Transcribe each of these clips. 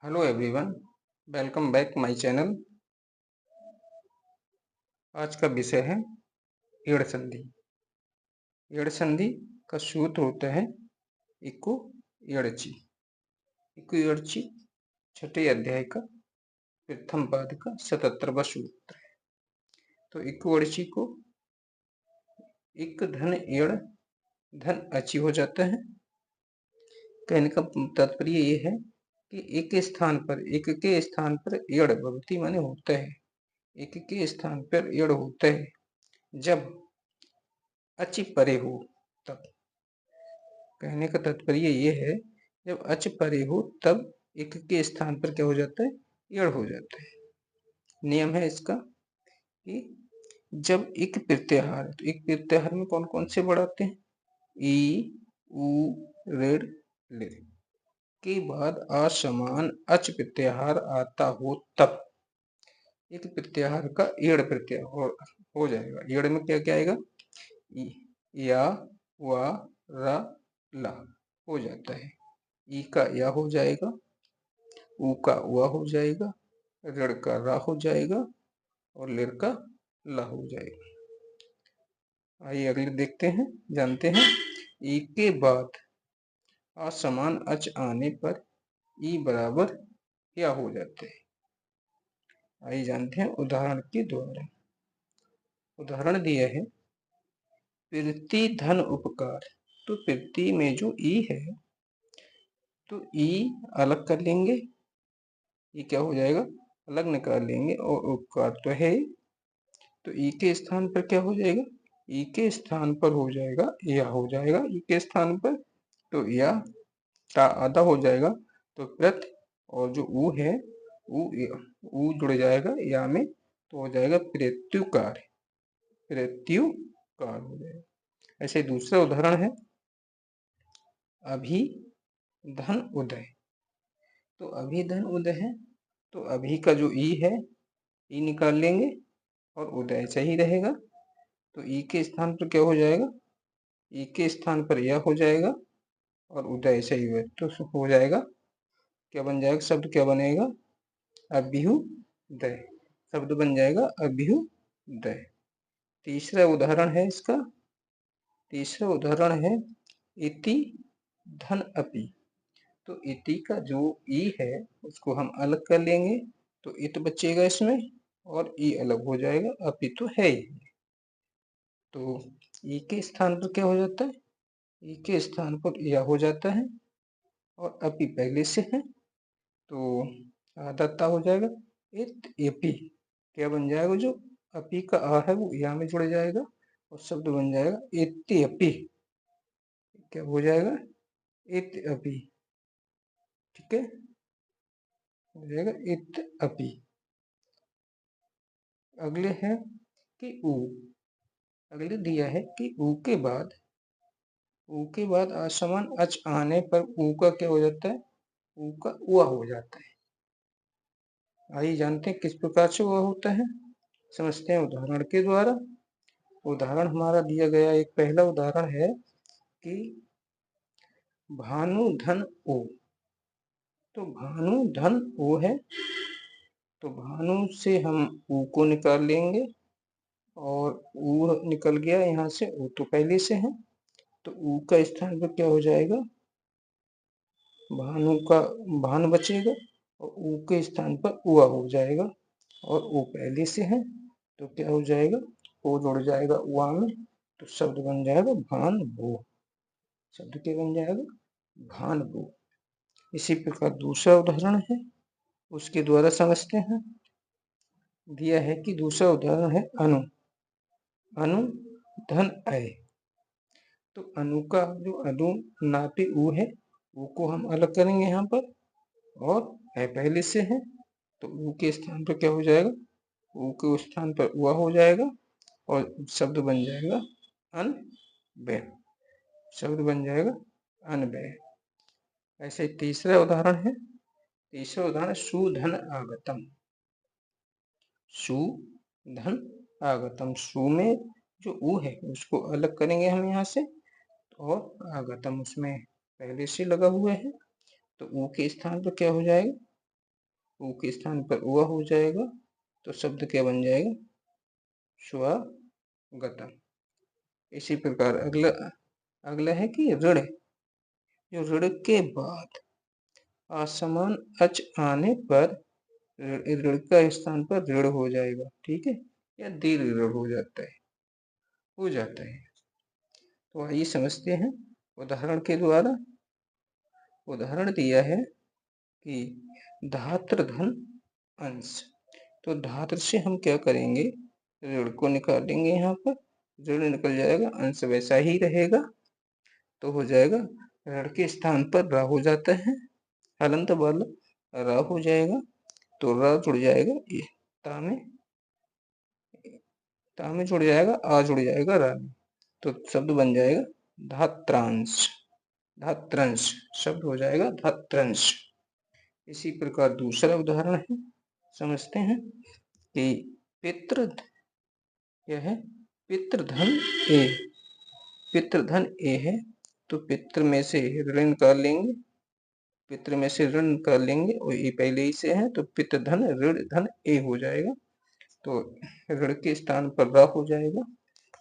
Hello everyone, welcome back my channel. आज का विषय है एड़ संधि। एड़ संधि का सूत्र होता है इको एड़ची। इको एड़ची छठे अध्याय का प्रथम पाद का 77वां सूत्र है। तो इको एड़ची को इक धन एड़ धन अची हो जाता है। कहने का तात्पर्य ये है कि एक के स्थान पर एड़ भवती माने होता है। एक के स्थान पर एड़ होता है जब अच परे हो तब। कहने का तात्पर्य ये है जब अच परे हो तब एक के स्थान पर क्या हो जाता है, एड़ हो जाता है। नियम है इसका कि जब एक प्रत्याहार, तो एक प्रत्याहार में कौन कौन से वर्ड आते हैं, ई उ ऋ लिर के बाद असमान अच प्रत्याहार आता हो तब एक प्रत्याहार का एड़ प्रत्याहार हो जाएगा। एड़ में क्या क्या आएगा, या वा रा ला हो जाता है। ई का या हो जाएगा, उ का वा हो जाएगा, ऋण का रा हो जाएगा और लिर का ला हो जाएगा। आइए अगले देखते हैं, जानते हैं। ई के बाद असमान अच आने पर ई बराबर क्या हो जाते हैं। आइए जानते हैं उदाहरण के द्वारा। उदाहरण दिया है प्रीति धन उपकार। तो प्रीति में जो ई है तो ई अलग कर लेंगे, ये क्या हो जाएगा, अलग निकाल लेंगे, और उपकार तो है तो ई के स्थान पर क्या हो जाएगा, ई के स्थान पर हो जाएगा या हो जाएगा। ई के स्थान पर तो या टा आधा हो जाएगा तो प्रत, और जो ऊ है ऊ जुड़ जाएगा या में तो हो जाएगा प्रत्युकार। प्रत्युकार हो जाएगा। ऐसे दूसरा उदाहरण है अभी धन उदय। तो अभी धन उदय है तो अभी का जो ई है ई निकाल लेंगे और उदय सही रहेगा। तो ई के स्थान पर क्या हो जाएगा, ई के स्थान पर यह हो जाएगा और उदय सही है तो हो जाएगा, क्या बन जाएगा, शब्द क्या बनेगा, अभ्युदय। शब्द बन जाएगा अभ्युदय। तीसरा उदाहरण है इसका, तीसरा उदाहरण है इति धन अपि। तो इति का जो ई है उसको हम अलग कर लेंगे तो इत बचेगा इसमें और ई अलग हो जाएगा, अपि तो है ही। तो ई के स्थान पर क्या हो जाता है, ई के स्थान पर या हो जाता है और अपि पहले से है तो आदत्ता हो जाएगा इत एपी। क्या बन जाएगा, जो अपी का आ है वो या में जुड़ जाएगा और शब्द बन जाएगा इत्यपि। क्या हो जाएगा, इत्यपि। ठीक है, हो जाएगा इत्यपि। अगले है कि उ। अगले दिया है कि उ के बाद असमान अच आने पर उ का क्या हो जाता है, उ का उआ हो जाता है। आइए जानते हैं किस प्रकार से उआ होता है, समझते हैं उदाहरण के द्वारा। उदाहरण हमारा दिया गया एक पहला उदाहरण है कि भानु धन ओ। तो भानु धन ओ है तो भानु से हम ऊ को निकाल लेंगे और ऊ निकल गया यहाँ से, ऊ तो पहले से है तो ऊ का स्थान पर क्या हो जाएगा, भानु का भान बचेगा और ऊ के स्थान पर उआ हो जाएगा और ऊ पहले से है तो क्या हो जाएगा, ओ जुड़ जाएगा उआ में तो शब्द बन जाएगा भान भू। शब्द क्या बन जाएगा, भान भू। इसी प्रकार दूसरा उदाहरण है उसके द्वारा समझते हैं। दिया है कि दूसरा उदाहरण है अनु। अनु धन अय। तो अनु का जो अनु नापे ऊ है ऊ को हम अलग करेंगे यहाँ पर और अय पहले से है तो ऊ के स्थान पर क्या हो जाएगा, ऊ के स्थान पर उआ हो जाएगा और शब्द बन जाएगा अनबय। शब्द बन जाएगा अनबय। ऐसे तीसरा उदाहरण है, तीसरा उदाहरण सुधन आगतम। सुधन आगतम, सु में जो ऊ है उसको अलग करेंगे हम यहाँ से और आगतम उसमें पहले से लगा हुआ है तो ऊ के स्थान पर क्या हो जाएगा, ऊ के स्थान पर उआ हो जाएगा तो शब्द क्या बन जाएगा, स्वागतम। इसी प्रकार अगला अगला है कि ऋण, जो ऋण के बाद असमान अच आने पर ऋण का स्थान पर ऋण हो जाएगा, ठीक है, या दीर्घ ऋण हो जाता है, तो आइए समझते हैं उदाहरण के द्वारा। उदाहरण दिया है कि धात्र धन अंश, तो धात्र से हम क्या करेंगे, ऋण को निकालेंगे, यहाँ पर ऋण निकल जाएगा, अंश वैसा ही रहेगा, तो हो जाएगा ऋण के स्थान पर रा हो जाता है, हलंत वाला रा हो जाएगा, तो रा जुड़ जाएगा, ये ता में जुड़ जाएगा, आ जुड़ जाएगा रा में, तो शब्द बन जाएगा धात्रांश, धात्रंश शब्द हो जाएगा धात्रंश। इसी प्रकार दूसरा उदाहरण है, समझते हैं कि पितृ, यह है पितृधन ए, पितृधन ए है, तो पितृ में से ऋण निकाल लेंगे, पितृ में से ऋण निकाल लेंगे, और ये पहले ही से है, तो पितृधन ऋण धन ए हो जाएगा, तो ऋण के स्थान पर रा हो जाएगा,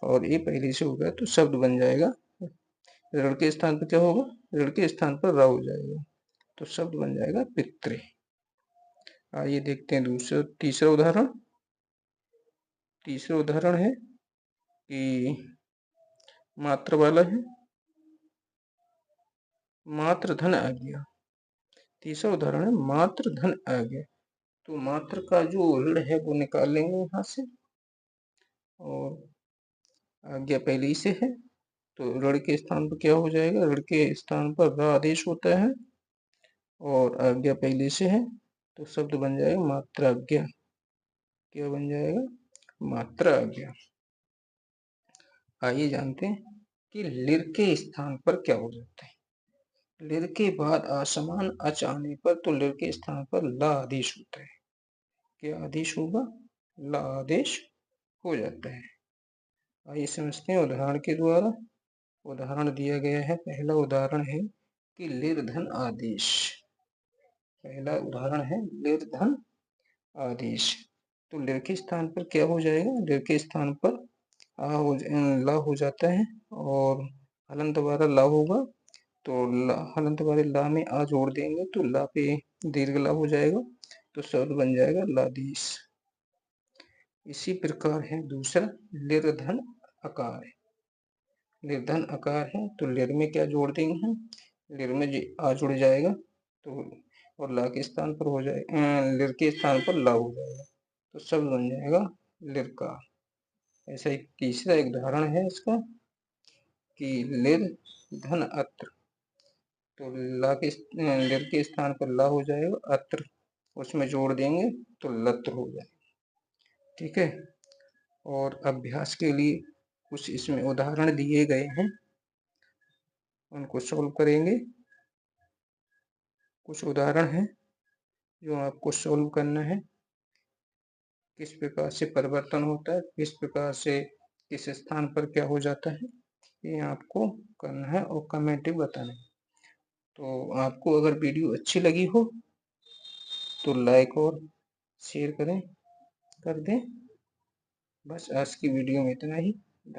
और ये पहले से हो गया, तो शब्द बन जाएगा, ऋण के स्थान पर क्या होगा, ऋण के स्थान पर रा हो जाएगा, तो शब्द बन जाएगा पितृ। आइए देखते हैं तीसरा उदाहरण। तीसरा उदाहरण है कि मात्र वाला है, मात्र धन आ गया। तीसरा उदाहरण है मात्र धन आ गया, तो मात्र का जो ऋण है वो निकाल लेंगे यहाँ से, और आज्ञा पहले ही से है, तो ऋण के स्थान पर क्या हो जाएगा, ऋण के स्थान पर रा आदेश होता है, और आज्ञा पहले से है, तो शब्द बन जाएगा मात्र आज्ञा, क्या बन जाएगा, मात्र आज्ञा। आइए जानते हैं कि लिर के स्थान पर क्या हो जाता है। लिर के बाद असमान अच आने पर तो लिर के स्थान पर ला आदेश होता है, क्या आदेश होगा, ला आदेश हो जाता है। आइए समझते हैं उदाहरण के द्वारा। उदाहरण दिया गया है, पहला उदाहरण है कि लिर धन आदेश, पहला उदाहरण है लिर धन आदेश, तो लिर के स्थान पर क्या हो जाएगा, लिर के स्थान पर ला हो जाता है, और हलंत वाला ला होगा, तो हलंत वाले ला में आ जोड़ देंगे, तो ला पे दीर्घ ला हो जाएगा, तो शब्द बन जाएगा लादीश। इसी प्रकार है दूसरा लिरधन आकार, निर्धन आकार है, तो लिर में क्या जोड़ देंगे, लिर में आ जुड़ जाएगा, तो और ला के स्थान पर हो जाएगा, लिर के स्थान पर ला हो जाएगा, तो शब्द बन जाएगा लिर का। ऐसा ही तीसरा एक उदाहरण है इसका कि लिर धन अत्र, तो ला के लिर के स्थान पर ला हो जाएगा, अत्र उसमें जोड़ देंगे तो लत्र हो जाएगा, ठीक है। और अभ्यास के लिए कुछ इसमें उदाहरण दिए गए हैं, उनको सॉल्व करेंगे। कुछ उदाहरण हैं जो आपको सॉल्व करना है, किस प्रकार से परिवर्तन होता है, किस प्रकार से किस स्थान पर क्या हो जाता है, ये आपको करना है और कमेंट में बताना है। तो आपको अगर वीडियो अच्छी लगी हो तो लाइक और शेयर कर दें। बस आज की वीडियो में इतना ही।